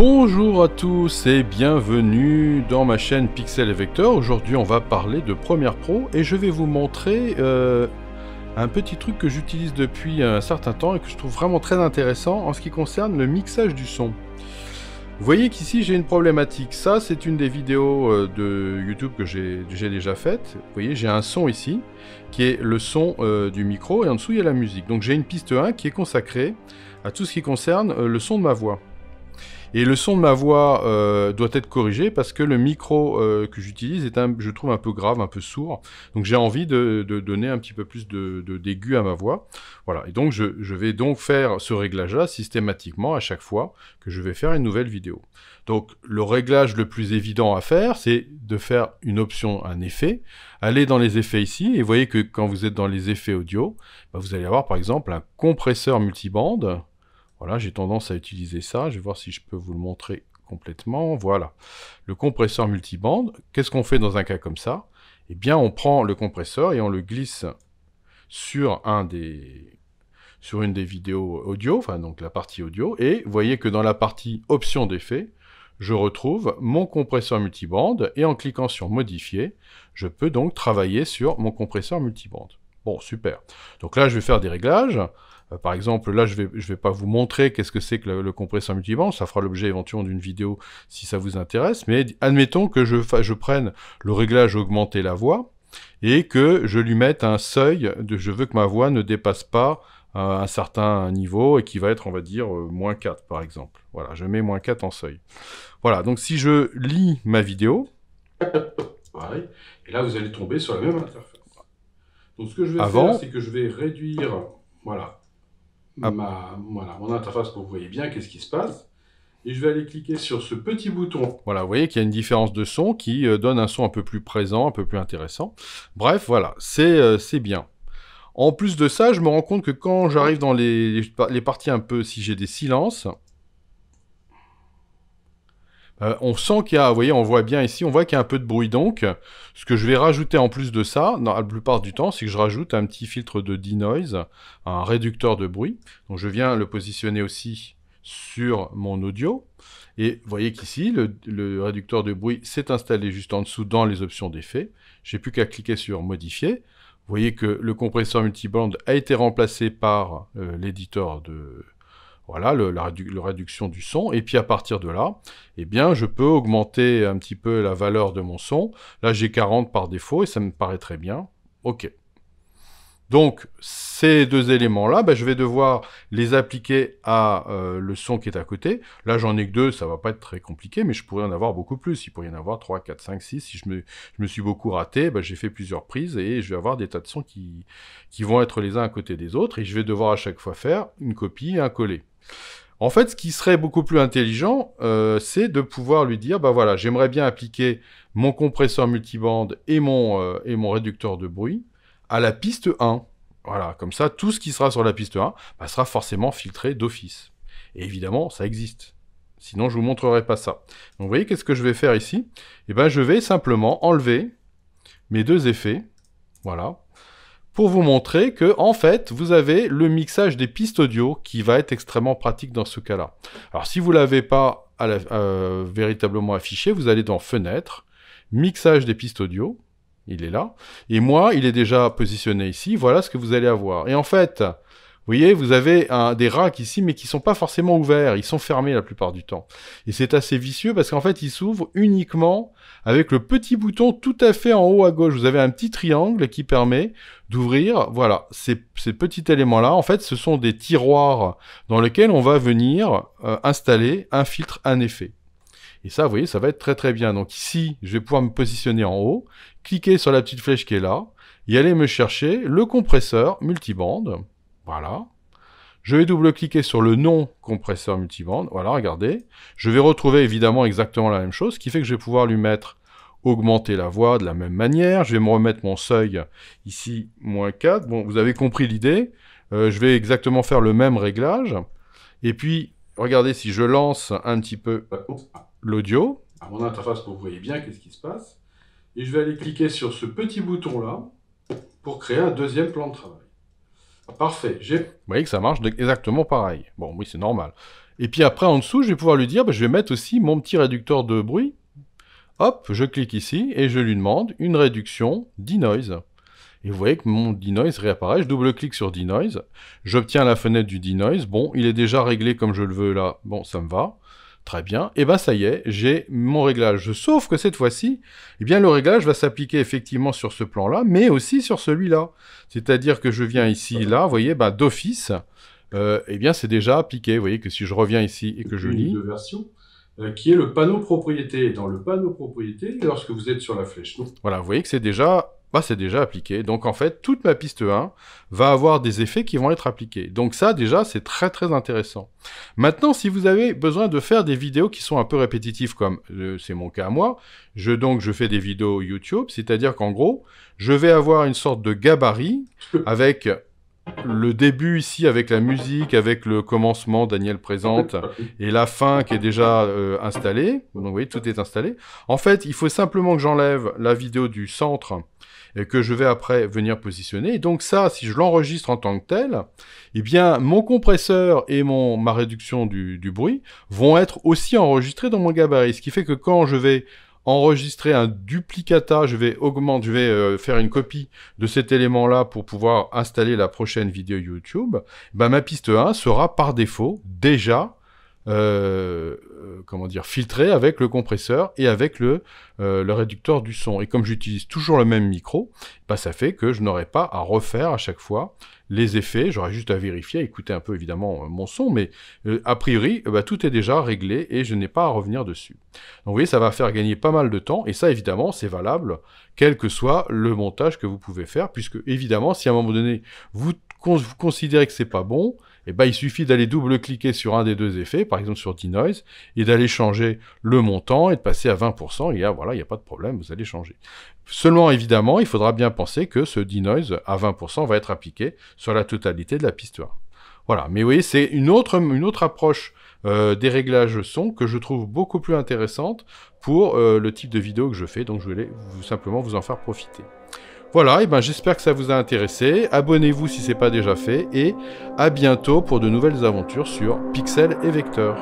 Bonjour à tous et bienvenue dans ma chaîne Pixel et Vector. Aujourd'hui on va parler de Premiere Pro et je vais vous montrer un petit truc que j'utilise depuis un certain temps et que je trouve vraiment très intéressant en ce qui concerne le mixage du son. Vous voyez qu'ici j'ai une problématique. Ça c'est une des vidéos de YouTube que j'ai déjà faite. Vous voyez, j'ai un son ici qui est le son du micro et en dessous il y a la musique. Donc j'ai une piste 1 qui est consacrée à tout ce qui concerne le son de ma voix. Et le son de ma voix doit être corrigé parce que le micro que j'utilise est, je trouve, un peu grave, un peu sourd. Donc j'ai envie de donner un petit peu plus d'aigu à ma voix. Voilà, et donc je vais donc faire ce réglage-là systématiquement à chaque fois que je vais faire une nouvelle vidéo. Donc le réglage le plus évident à faire, c'est de faire une option, un effet. Allez dans les effets ici, et vous voyez que quand vous êtes dans les effets audio, bah, vous allez avoir par exemple un compresseur multibande. Voilà, j'ai tendance à utiliser ça. Je vais voir si je peux vous le montrer complètement. Voilà, le compresseur multibande. Qu'est-ce qu'on fait dans un cas comme ça? Eh bien, on prend le compresseur et on le glisse sur une des vidéos audio, enfin donc la partie audio. Et vous voyez que dans la partie options d'effet, je retrouve mon compresseur multibande. Et en cliquant sur modifier, je peux donc travailler sur mon compresseur multibande. Bon, super. Donc là, je vais faire des réglages. Par exemple, là, je vais pas vous montrer qu'est-ce que c'est que le compresseur multibande, ça fera l'objet éventuellement d'une vidéo si ça vous intéresse, mais admettons que je prenne le réglage augmenter la voix, et que je lui mette un seuil, je veux que ma voix ne dépasse pas un certain niveau, et qui va être, on va dire, moins 4 par exemple. Voilà, je mets moins 4 en seuil. Voilà, donc si je lis ma vidéo, pareil, et là vous allez tomber sur la même interface. Donc ce que je vais faire, c'est que je vais réduire, voilà, mon interface pour que vous voyez bien qu'est-ce qui se passe. Et je vais aller cliquer sur ce petit bouton. Voilà, vous voyez qu'il y a une différence de son qui donne un son un peu plus présent, un peu plus intéressant. Bref, voilà, c'est bien. En plus de ça, je me rends compte que quand j'arrive dans les parties un peu, si j'ai des silences, on sent qu'il y a, vous voyez, on voit bien ici, on voit qu'il y a un peu de bruit. Donc, ce que je vais rajouter en plus de ça, la plupart du temps, c'est que je rajoute un petit filtre de denoise, un réducteur de bruit. Donc, je viens le positionner aussi sur mon audio. Et vous voyez qu'ici, le réducteur de bruit s'est installé juste en dessous dans les options d'effet. J'ai plus qu'à cliquer sur modifier. Vous voyez que le compresseur multibande a été remplacé par l'éditeur de... Voilà, la réduction du son. Et puis à partir de là, eh bien, je peux augmenter un petit peu la valeur de mon son. Là, j'ai 40 par défaut et ça me paraît très bien. OK. Donc, ces deux éléments-là, je vais devoir les appliquer à le son qui est à côté. Là, j'en ai que 2, ça va pas être très compliqué, mais je pourrais en avoir beaucoup plus. Il pourrait y en avoir 3, 4, 5, 6. Si je me suis beaucoup raté, j'ai fait plusieurs prises et je vais avoir des tas de sons qui vont être les uns à côté des autres. Et je vais devoir à chaque fois faire une copie et un coller. En fait, ce qui serait beaucoup plus intelligent, c'est de pouvoir lui dire, voilà, j'aimerais bien appliquer mon compresseur multibande et mon réducteur de bruit à la piste 1. Voilà, comme ça, tout ce qui sera sur la piste 1 sera forcément filtré d'office. Et évidemment, ça existe. Sinon, je ne vous montrerai pas ça. Donc, vous voyez, qu'est-ce que je vais faire ici? Eh bien, je vais simplement enlever mes deux effets. Voilà. Pour vous montrer que, en fait, vous avez le mixage des pistes audio qui va être extrêmement pratique dans ce cas-là. Alors, si vous ne l'avez pas véritablement affiché, vous allez dans Fenêtre, Mixage des pistes audio, il est là, et moi, il est déjà positionné ici, voilà ce que vous allez avoir. Et en fait, vous voyez, vous avez des racks ici, mais qui ne sont pas forcément ouverts, ils sont fermés la plupart du temps. Et c'est assez vicieux parce qu'en fait, ils s'ouvrent uniquement avec le petit bouton tout à fait en haut à gauche. Vous avez un petit triangle qui permet d'ouvrir, voilà, ces petits éléments-là. En fait, ce sont des tiroirs dans lesquels on va venir installer un filtre, un effet. Et ça, vous voyez, ça va être très très bien. Donc ici, je vais pouvoir me positionner en haut, cliquer sur la petite flèche qui est là, et aller me chercher le compresseur multibande. Voilà. Je vais double-cliquer sur le nom compresseur multibande. Voilà, regardez. Je vais retrouver évidemment exactement la même chose, ce qui fait que je vais pouvoir lui mettre augmenter la voix de la même manière. Je vais me remettre mon seuil ici, moins 4. Bon, vous avez compris l'idée. Je vais exactement faire le même réglage. Et puis, regardez, si je lance un petit peu l'audio, à mon interface pour que vous voyez bien qu'est-ce qui se passe. Et je vais aller cliquer sur ce petit bouton-là pour créer un deuxième plan de travail. Parfait. Vous voyez que ça marche exactement pareil. Bon, oui, c'est normal. Et puis après, en dessous, je vais pouvoir lui dire, je vais mettre aussi mon petit réducteur de bruit. Hop, je clique ici et je lui demande une réduction denoise. Et vous voyez que mon denoise réapparaît. Je double-clique sur denoise. J'obtiens la fenêtre du denoise. Bon, il est déjà réglé comme je le veux là. Bon, ça me va. Très bien. Et ben ça y est, j'ai mon réglage. Sauf que cette fois-ci, eh bien le réglage va s'appliquer effectivement sur ce plan-là, mais aussi sur celui-là. C'est-à-dire que je viens ici, là, vous voyez, d'office, eh bien c'est déjà appliqué. Vous voyez que si je reviens ici et que je lis... qui est le panneau propriété. Dans le panneau propriété, lorsque vous êtes sur la flèche. Voilà, vous voyez que c'est déjà appliqué. Donc en fait, toute ma piste 1 va avoir des effets qui vont être appliqués. Donc ça, déjà, c'est très très intéressant. Maintenant, si vous avez besoin de faire des vidéos qui sont un peu répétitives, comme c'est mon cas à moi, je fais des vidéos YouTube, c'est-à-dire qu'en gros, je vais avoir une sorte de gabarit avec... le début ici avec la musique, avec le commencement, Daniel présente, et la fin qui est déjà installée. Donc vous voyez, tout est installé. En fait, il faut simplement que j'enlève la vidéo du centre et que je vais après venir positionner. Et donc ça, si je l'enregistre en tant que tel, eh bien mon compresseur et ma réduction du bruit vont être aussi enregistrés dans mon gabarit. Ce qui fait que quand je vais enregistrer un duplicata, je vais faire une copie de cet élément-là pour pouvoir installer la prochaine vidéo YouTube, ma piste 1 sera par défaut déjà filtrée avec le compresseur et avec le réducteur du son. Et comme j'utilise toujours le même micro, ça fait que je n'aurai pas à refaire à chaque fois les effets, j'aurai juste à vérifier, à écouter un peu évidemment mon son, mais a priori, tout est déjà réglé et je n'ai pas à revenir dessus. Donc vous voyez, ça va faire gagner pas mal de temps, et ça évidemment, c'est valable, quel que soit le montage que vous pouvez faire, puisque évidemment, si à un moment donné, vous considérez que c'est pas bon, il suffit d'aller double-cliquer sur un des deux effets, par exemple sur denoise, et d'aller changer le montant et de passer à 20%, et là, voilà, il n'y a pas de problème, vous allez changer. Seulement, évidemment, il faudra bien penser que ce denoise à 20% va être appliqué sur la totalité de la piste 1. Voilà, mais vous voyez, c'est une autre approche des réglages son que je trouve beaucoup plus intéressante pour le type de vidéo que je fais, donc je voulais simplement vous en faire profiter. Voilà, et j'espère que ça vous a intéressé. Abonnez-vous si ce n'est pas déjà fait, et à bientôt pour de nouvelles aventures sur Pixel et Vecteur.